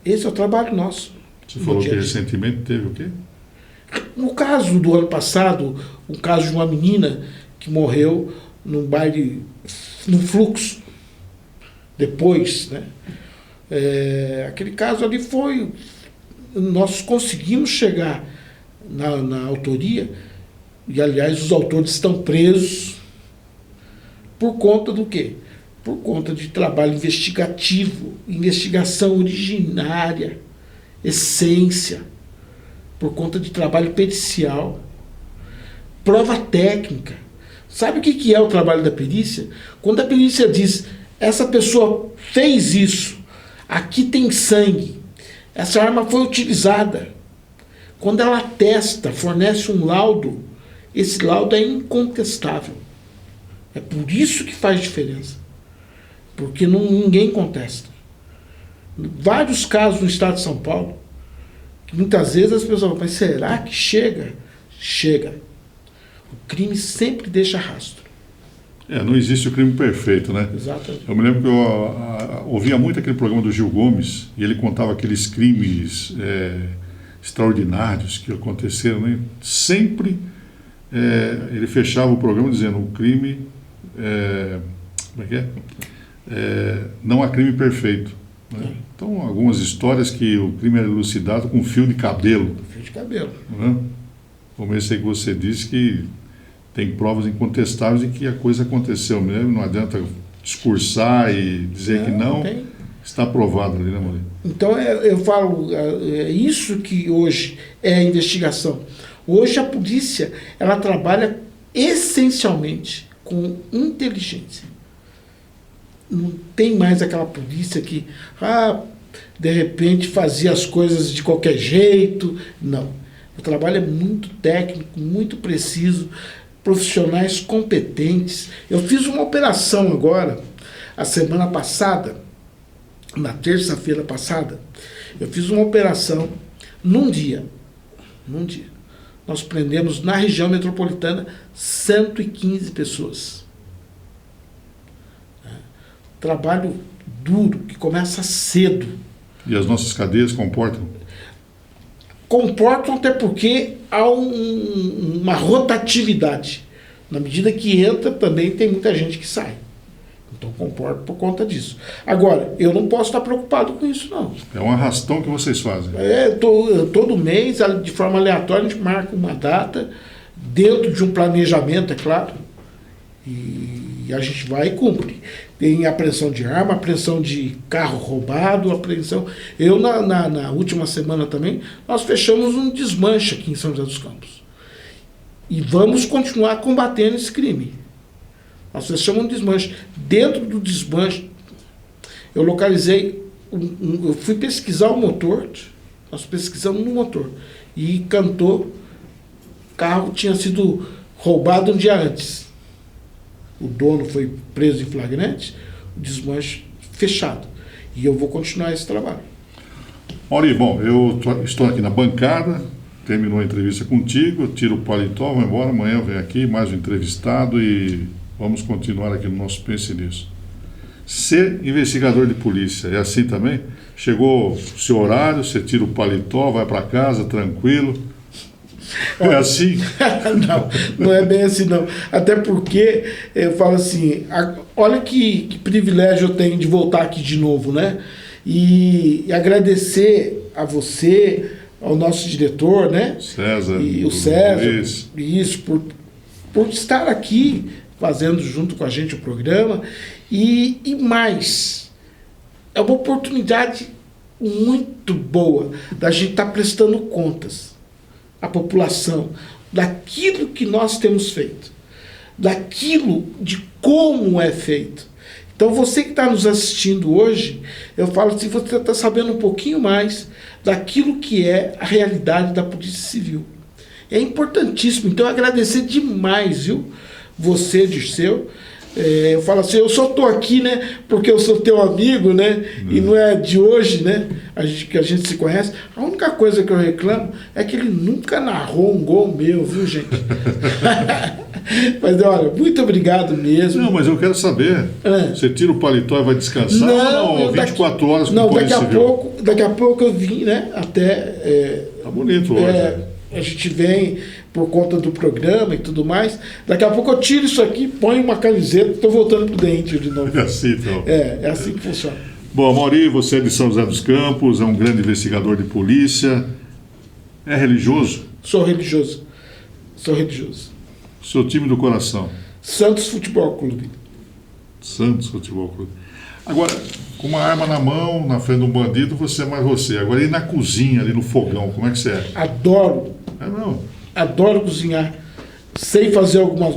Esse é o trabalho nosso. Você falou que recentemente teve o quê? No caso do ano passado, o caso de uma menina que morreu num baile, num fluxo, depois, né? Aquele caso ali foi... Nós conseguimos chegar na autoria, e aliás os autores estão presos por conta do quê? Por conta de trabalho investigativo, investigação originária, essência, por conta de trabalho pericial, prova técnica. Sabe o que é o trabalho da perícia? Quando a perícia diz, essa pessoa fez isso, aqui tem sangue, essa arma foi utilizada. Quando ela atesta, fornece um laudo, esse laudo é incontestável. É por isso que faz diferença. Porque ninguém contesta. Vários casos no estado de São Paulo, que muitas vezes as pessoas falam, mas será que chega? Chega. O crime sempre deixa rastro. Não existe o crime perfeito, né? Exatamente. Eu me lembro que eu ouvia muito aquele programa do Gil Gomes, e ele contava aqueles crimes extraordinários que aconteceram, né? Sempre ele fechava o programa dizendo, o crime... como é que é? Não há crime perfeito. Né? Então, algumas histórias que o crime é elucidado com fio de cabelo. Fio de cabelo. Né? Como esse aí que você disse, que tem provas incontestáveis de que a coisa aconteceu mesmo, não adianta discursar e dizer que não, está provado ali, né, Moreira? Então, eu falo, é isso que hoje é a investigação. Hoje a polícia, ela trabalha essencialmente com inteligência. Não tem mais aquela polícia que, de repente, fazia as coisas de qualquer jeito. Não. O trabalho é muito técnico, muito preciso, profissionais competentes. Eu fiz uma operação agora, a semana passada, na terça-feira passada, eu fiz uma operação num dia. Nós prendemos na região metropolitana 115 pessoas. Trabalho duro, que começa cedo. E as nossas cadeias comportam? Comportam até porque há uma rotatividade. Na medida que entra, também tem muita gente que sai. Então comporta por conta disso. Agora, eu não posso estar preocupado com isso, não. É um arrastão que vocês fazem. Todo mês, de forma aleatória, a gente marca uma data, dentro de um planejamento, é claro, e a gente vai e cumpre. Tem apreensão de arma, apreensão de carro roubado, apreensão... Eu, na última semana também, nós fechamos um desmanche aqui em São José dos Campos. E vamos continuar combatendo esse crime. Nós fechamos um desmanche. Dentro do desmanche, eu localizei... eu fui pesquisar o motor, nós pesquisamos no motor, e cantou, o carro tinha sido roubado um dia antes. O dono foi preso em flagrante, o desmanche fechado. E eu vou continuar esse trabalho. Mauri, bom, eu estou aqui na bancada, terminou a entrevista contigo, eu tiro o paletó, vou embora, amanhã eu venho aqui, mais um entrevistado e vamos continuar aqui no nosso Pense Nisso. Ser investigador de polícia é assim também? Chegou o seu horário, você tira o paletó, vai para casa, tranquilo. É assim? Não é bem assim, não. Até porque eu falo assim, olha que privilégio eu tenho de voltar aqui de novo, né? E agradecer a você, ao nosso diretor, né? César. E o César. Isso, por estar aqui fazendo junto com a gente o programa. E mais, é uma oportunidade muito boa da gente estar prestando contas à população daquilo que nós temos feito, daquilo de como é feito. Então você que está nos assistindo hoje, eu falo assim, você está sabendo um pouquinho mais daquilo que é a realidade da Polícia Civil. É importantíssimo, então agradecer demais, viu? Você, Dirceu. Eu falo assim, eu só estou aqui, né, porque eu sou teu amigo, né, e não é de hoje, né, que a gente se conhece. A única coisa que eu reclamo é que ele nunca narrou um gol meu, viu, gente? Mas, olha, muito obrigado mesmo. Não, mas eu quero saber, você tira o paletó e vai descansar? Não, 24 horas com não, Polícia Civil? Daqui a pouco eu vim, né, até... Tá bonito hoje. A gente vem por conta do programa e tudo mais. Daqui a pouco eu tiro isso aqui, ponho uma camiseta e estou voltando pro dente de novo. É assim, então. É assim que funciona. Bom, Mauri, você é de São José dos Campos, é um grande investigador de polícia. É religioso? Sou religioso. Sou religioso. Seu time do coração? Santos Futebol Clube. Santos Futebol Clube. Agora, com uma arma na mão, na frente de um bandido, você é mais você. Agora, e na cozinha, ali no fogão, como é que você é? Adoro. É não? Adoro cozinhar. Sei fazer algumas...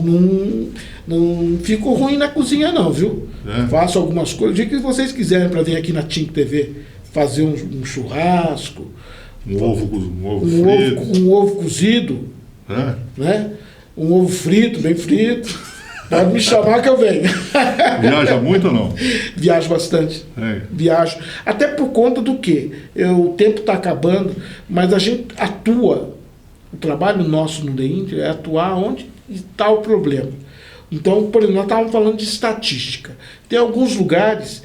Não fico ruim na cozinha não, viu? Faço algumas coisas. O dia que vocês quiserem para vir aqui na Tink TV fazer um churrasco... Um ovo frito. Um ovo cozido. Né? Um ovo frito, bem frito. Pode me chamar que eu venho. Viaja muito ou não? Viajo bastante. Viajo. Até por conta do quê? O tempo está acabando, mas a gente atua. O trabalho nosso no The Inter é atuar onde está o problema. Então, por exemplo, nós estávamos falando de estatística. Tem alguns lugares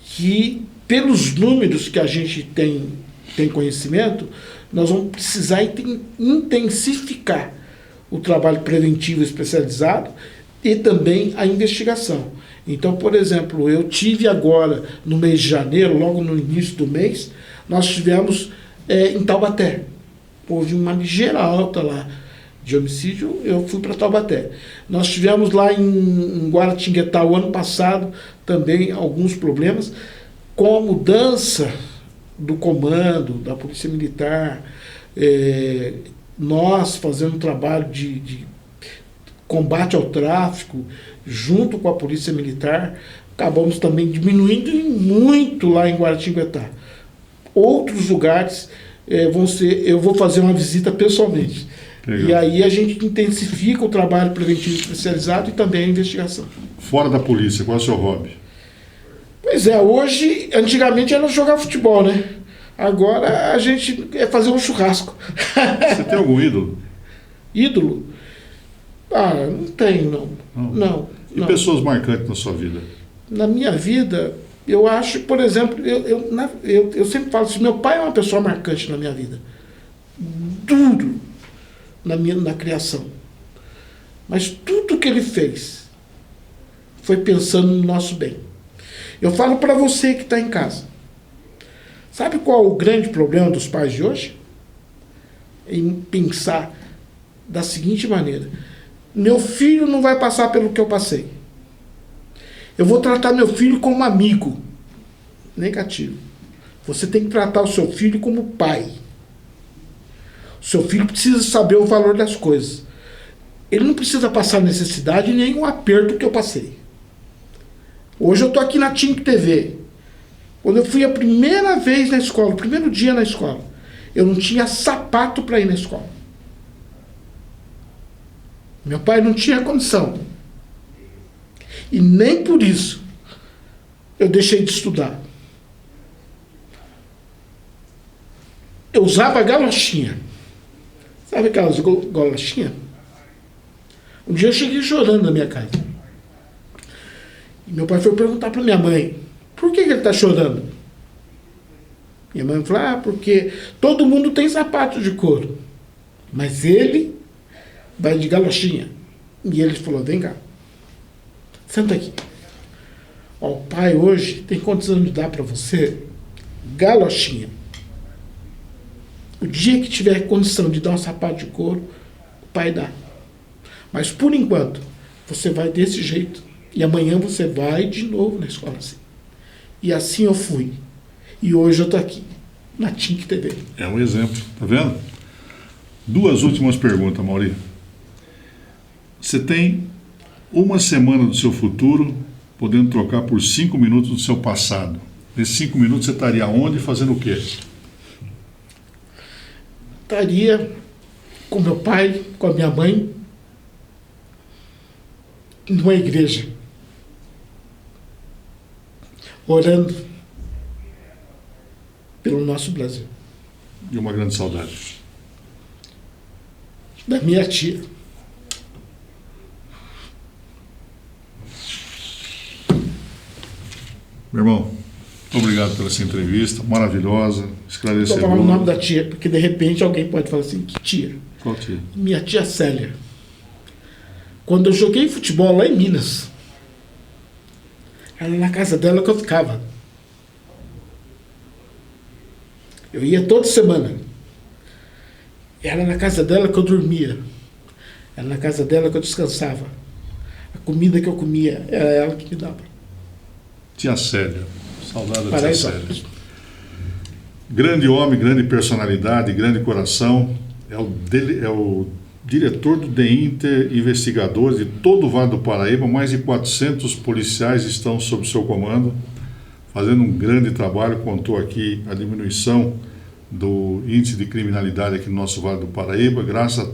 que, pelos números que a gente tem conhecimento, nós vamos precisar intensificar o trabalho preventivo especializado e também a investigação. Então, por exemplo, eu tive agora, no mês de janeiro, logo no início do mês, nós tivemos em Taubaté. Houve uma ligeira alta lá de homicídio, eu fui para Taubaté. Nós tivemos lá em Guaratinguetá, o ano passado, também alguns problemas com a mudança do comando, da Polícia Militar, nós fazendo um trabalho de combate ao tráfico, junto com a Polícia Militar, acabamos também diminuindo muito lá em Guaratinguetá. Outros lugares eu vou fazer uma visita pessoalmente. Legal. E aí a gente intensifica o trabalho preventivo especializado e também a investigação. Fora da polícia, qual é o seu hobby? Pois é, hoje, antigamente era jogar futebol, né? Agora a gente é fazer um churrasco. Você tem algum ídolo? Ídolo? Ah, não tenho, não. E pessoas marcantes na sua vida? Na minha vida, eu acho, por exemplo, eu sempre falo assim, meu pai é uma pessoa marcante na minha vida. Duro na criação. Mas tudo que ele fez foi pensando no nosso bem. Eu falo para você que está em casa. Sabe qual é o grande problema dos pais de hoje? Em pensar da seguinte maneira: meu filho não vai passar pelo que eu passei. Eu vou tratar meu filho como amigo. Negativo. Você tem que tratar o seu filho como pai. O seu filho precisa saber o valor das coisas. Ele não precisa passar necessidade nem um aperto que eu passei. Hoje eu estou aqui na Tink TV. Quando eu fui a primeira vez na escola, o primeiro dia na escola, eu não tinha sapato para ir na escola. Meu pai não tinha condição. E nem por isso eu deixei de estudar. Eu usava galochinha. Sabe aquelas galochinhas? Um dia eu cheguei chorando na minha casa. E meu pai foi perguntar para minha mãe: por que ele está chorando? Minha mãe falou: porque todo mundo tem sapato de couro, mas ele vai de galochinha. E ele falou: vem cá, senta aqui. Ó, o pai hoje tem condição de dar para você galochinha. O dia que tiver condição de dar um sapato de couro, o pai dá. Mas por enquanto, você vai desse jeito. E amanhã você vai de novo na escola assim. E assim eu fui. E hoje eu estou aqui, na Tink TV. É um exemplo, tá vendo? 2 últimas perguntas, Mauri. Você tem uma semana do seu futuro podendo trocar por 5 minutos do seu passado. Nesses 5 minutos você estaria onde e fazendo o quê? Estaria com meu pai, com a minha mãe, numa igreja, orando pelo nosso Brasil. E uma grande saudade. Da minha tia. Meu irmão, muito obrigado pela essa entrevista, maravilhosa, Estou esclarecedora. falando o nome da tia, porque de repente alguém pode falar assim: que tia? Qual tia? Minha tia Célia. Quando eu joguei futebol lá em Minas, era na casa dela que eu ficava. Eu ia toda semana. Era na casa dela que eu dormia. Era na casa dela que eu descansava. A comida que eu comia era ela que me dava. Tia Célia. Saudade da tia Paraisópolis. Célia. Grande homem, grande personalidade, grande coração. É o diretor do DEINTER, investigador de todo o Vale do Paraíba. Mais de 400 policiais estão sob seu comando, fazendo um grande trabalho. Contou aqui a diminuição do índice de criminalidade aqui no nosso Vale do Paraíba, graças a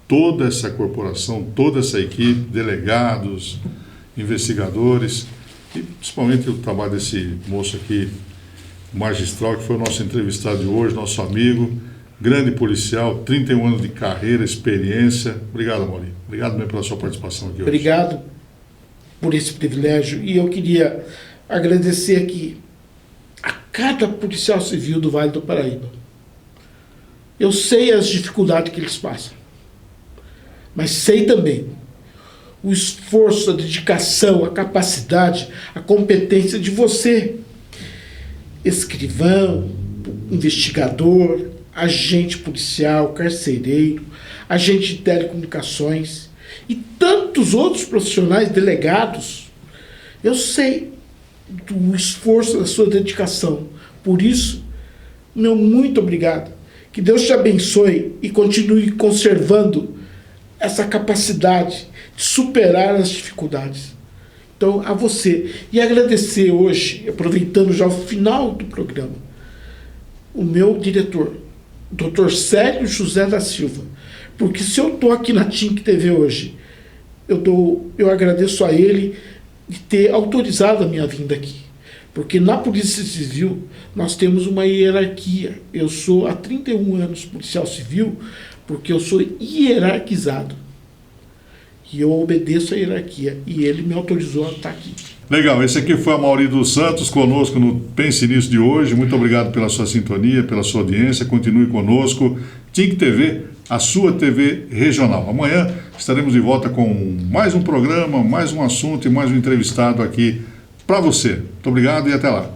toda essa corporação, toda essa equipe, delegados, investigadores, e principalmente o trabalho desse moço aqui, magistral, que foi o nosso entrevistado de hoje, nosso amigo, grande policial, 31 anos de carreira, experiência. Obrigado, Maurinho. Obrigado mesmo pela sua participação aqui hoje. Obrigado por esse privilégio. E eu queria agradecer aqui a cada policial civil do Vale do Paraíba. Eu sei as dificuldades que eles passam, mas sei também o esforço, a dedicação, a capacidade, a competência de você, escrivão, investigador, agente policial, carcereiro, agente de telecomunicações e tantos outros profissionais, delegados. Eu sei do esforço, da sua dedicação. Por isso, meu muito obrigado. Que Deus te abençoe e continue conservando essa capacidade de superar as dificuldades. Então, a você. E agradecer hoje, aproveitando já o final do programa, o meu diretor, Dr. Célio José da Silva. Porque se eu estou aqui na TINC TV hoje, eu agradeço a ele de ter autorizado a minha vinda aqui. Porque na Polícia Civil nós temos uma hierarquia. Eu sou há 31 anos policial civil porque eu sou hierarquizado. E eu obedeço a hierarquia. E ele me autorizou a estar aqui. Legal, esse aqui foi a Mauri dos Santos conosco no Pense Nisso de hoje. Muito obrigado pela sua sintonia, pela sua audiência. Continue conosco. TINC TV, a sua TV regional. Amanhã estaremos de volta com mais um programa, mais um assunto e mais um entrevistado aqui para você. Muito obrigado e até lá.